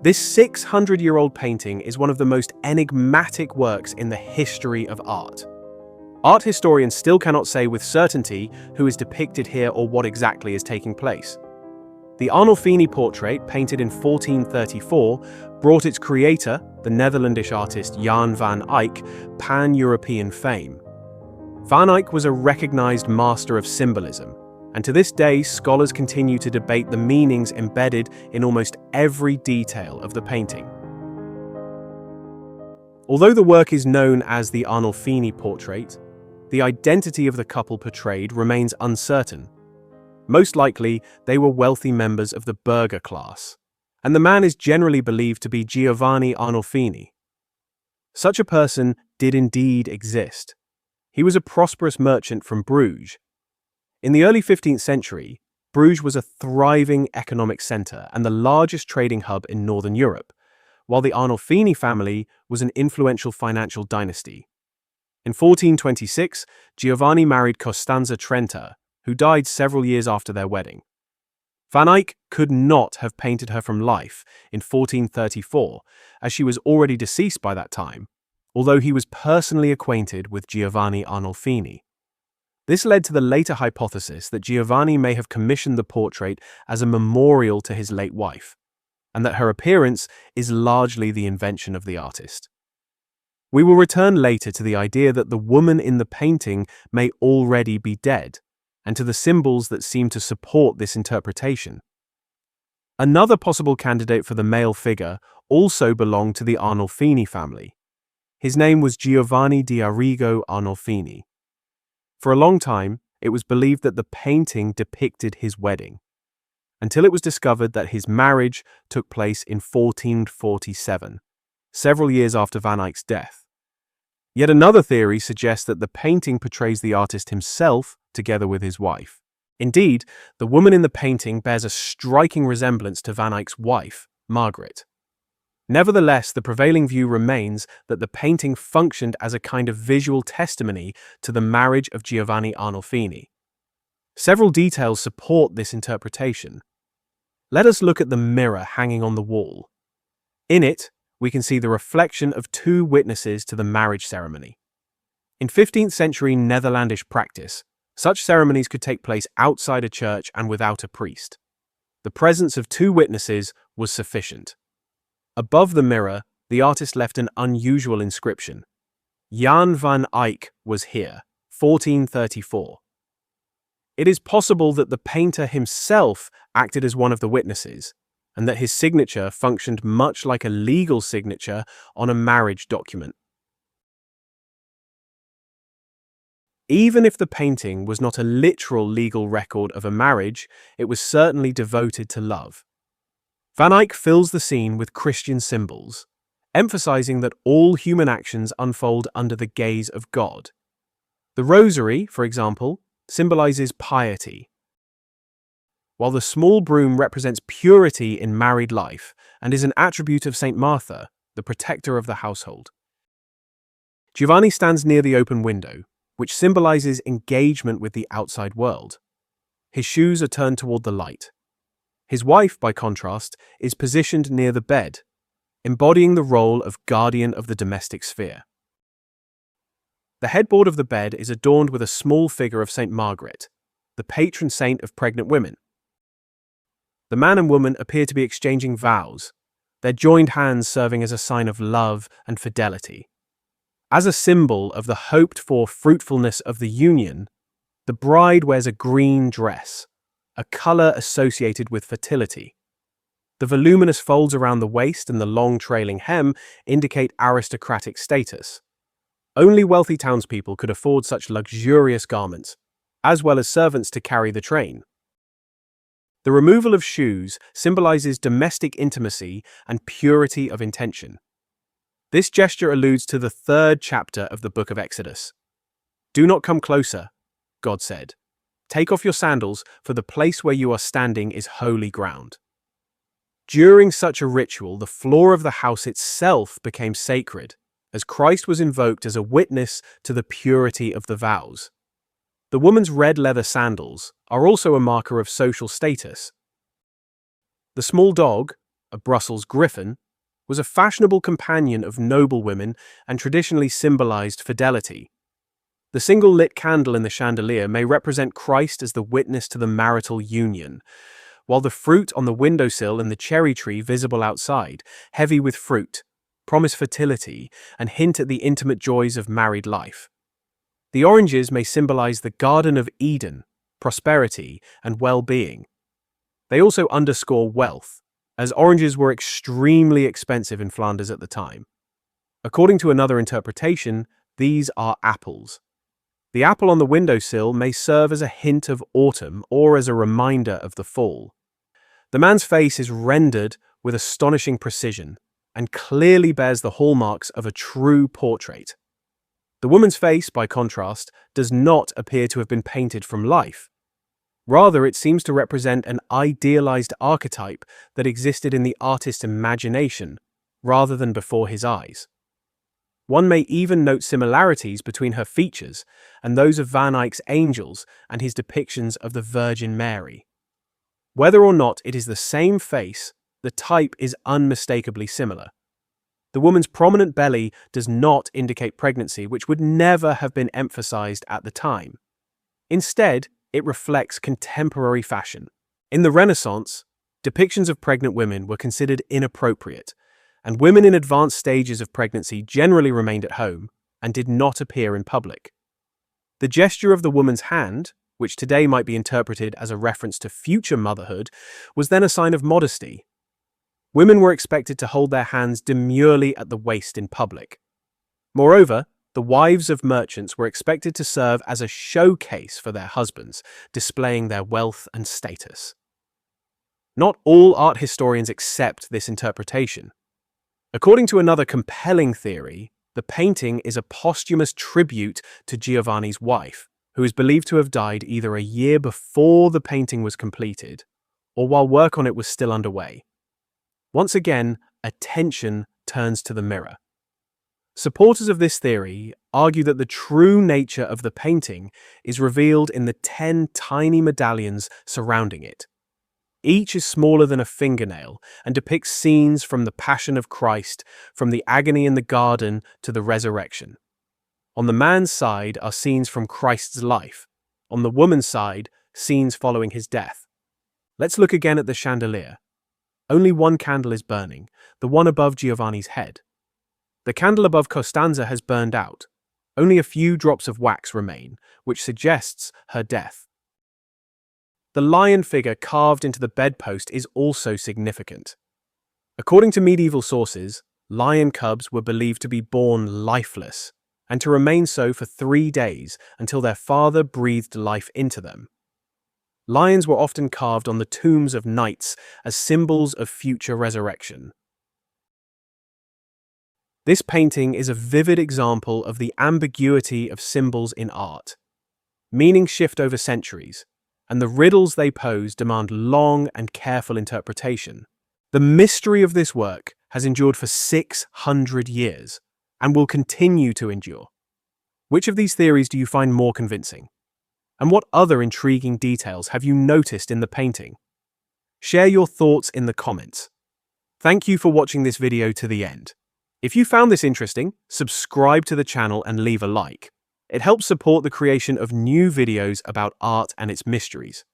This 600-year-old painting is one of the most enigmatic works in the history of art. Art historians still cannot say with certainty who is depicted here or what exactly is taking place. The Arnolfini portrait, painted in 1434, brought its creator, the Netherlandish artist Jan van Eyck, pan-European fame. Van Eyck was a recognized master of symbolism, and to this day scholars continue to debate the meanings embedded in almost every detail of the painting. Although the work is known as the Arnolfini portrait, the identity of the couple portrayed remains uncertain. Most likely, they were wealthy members of the burgher class, and the man is generally believed to be Giovanni Arnolfini. Such a person did indeed exist. He was a prosperous merchant from Bruges. In the early 15th century, Bruges was a thriving economic center and the largest trading hub in Northern Europe, while the Arnolfini family was an influential financial dynasty. In 1426, Giovanni married Costanza Trenta, who died several years after their wedding. Van Eyck could not have painted her from life in 1434, as she was already deceased by that time, although he was personally acquainted with Giovanni Arnolfini. This led to the later hypothesis that Giovanni may have commissioned the portrait as a memorial to his late wife, and that her appearance is largely the invention of the artist. We will return later to the idea that the woman in the painting may already be dead, and to the symbols that seem to support this interpretation. Another possible candidate for the male figure also belonged to the Arnolfini family. His name was Giovanni di Arrigo Arnolfini. For a long time, it was believed that the painting depicted his wedding, until it was discovered that his marriage took place in 1447, several years after Van Eyck's death. Yet another theory suggests that the painting portrays the artist himself together with his wife. Indeed, the woman in the painting bears a striking resemblance to Van Eyck's wife, Margaret. Nevertheless, the prevailing view remains that the painting functioned as a kind of visual testimony to the marriage of Giovanni Arnolfini. Several details support this interpretation. Let us look at the mirror hanging on the wall. In it, we can see the reflection of two witnesses to the marriage ceremony. In 15th century Netherlandish practice, such ceremonies could take place outside a church and without a priest. The presence of two witnesses was sufficient. Above the mirror, the artist left an unusual inscription. Jan van Eyck was here, 1434. It is possible that the painter himself acted as one of the witnesses, and that his signature functioned much like a legal signature on a marriage document. Even if the painting was not a literal legal record of a marriage, it was certainly devoted to love. Van Eyck fills the scene with Christian symbols, emphasizing that all human actions unfold under the gaze of God. The rosary, for example, symbolizes piety, while the small broom represents purity in married life and is an attribute of Saint Martha, the protector of the household. Giovanni stands near the open window, which symbolizes engagement with the outside world. His shoes are turned toward the light. His wife, by contrast, is positioned near the bed, embodying the role of guardian of the domestic sphere. The headboard of the bed is adorned with a small figure of Saint Margaret, the patron saint of pregnant women. The man and woman appear to be exchanging vows, their joined hands serving as a sign of love and fidelity. As a symbol of the hoped-for fruitfulness of the union, the bride wears a green dress, a color associated with fertility. The voluminous folds around the waist and the long trailing hem indicate aristocratic status. Only wealthy townspeople could afford such luxurious garments, as well as servants to carry the train. The removal of shoes symbolizes domestic intimacy and purity of intention. This gesture alludes to the 3rd chapter of the book of Exodus. "Do not come closer," God said. "Take off your sandals, for the place where you are standing is holy ground." During such a ritual, the floor of the house itself became sacred, as Christ was invoked as a witness to the purity of the vows. The woman's red leather sandals are also a marker of social status. The small dog, a Brussels griffin, was a fashionable companion of noble women and traditionally symbolized fidelity. The single lit candle in the chandelier may represent Christ as the witness to the marital union, while the fruit on the windowsill and the cherry tree visible outside, heavy with fruit, promise fertility and hint at the intimate joys of married life. The oranges may symbolize the Garden of Eden, prosperity and well-being. They also underscore wealth, as oranges were extremely expensive in Flanders at the time. According to another interpretation, these are apples. The apple on the windowsill may serve as a hint of autumn or as a reminder of the fall. The man's face is rendered with astonishing precision and clearly bears the hallmarks of a true portrait. The woman's face, by contrast, does not appear to have been painted from life. Rather, it seems to represent an idealized archetype that existed in the artist's imagination, rather than before his eyes. One may even note similarities between her features and those of Van Eyck's angels and his depictions of the Virgin Mary. Whether or not it is the same face, the type is unmistakably similar. The woman's prominent belly does not indicate pregnancy, which would never have been emphasized at the time. Instead, it reflects contemporary fashion. In the Renaissance, depictions of pregnant women were considered inappropriate, and women in advanced stages of pregnancy generally remained at home and did not appear in public. The gesture of the woman's hand, which today might be interpreted as a reference to future motherhood, was then a sign of modesty. Women were expected to hold their hands demurely at the waist in public. Moreover, the wives of merchants were expected to serve as a showcase for their husbands, displaying their wealth and status. Not all art historians accept this interpretation. According to another compelling theory, the painting is a posthumous tribute to Giovanni's wife, who is believed to have died either a year before the painting was completed or while work on it was still underway. Once again, attention turns to the mirror. Supporters of this theory argue that the true nature of the painting is revealed in the 10 tiny medallions surrounding it. Each is smaller than a fingernail and depicts scenes from the Passion of Christ, from the agony in the garden to the resurrection. On the man's side are scenes from Christ's life. On the woman's side, scenes following his death. Let's look again at the chandelier. Only one candle is burning, the one above Giovanni's head. The candle above Costanza has burned out. Only a few drops of wax remain, which suggests her death. The lion figure carved into the bedpost is also significant. According to medieval sources, lion cubs were believed to be born lifeless, and to remain so for 3 days until their father breathed life into them. Lions were often carved on the tombs of knights as symbols of future resurrection. This painting is a vivid example of the ambiguity of symbols in art. Meanings shift over centuries, and the riddles they pose demand long and careful interpretation. The mystery of this work has endured for 600 years and will continue to endure. Which of these theories do you find more convincing? And what other intriguing details have you noticed in the painting? Share your thoughts in the comments. Thank you for watching this video to the end. If you found this interesting, subscribe to the channel and leave a like. It helps support the creation of new videos about art and its mysteries.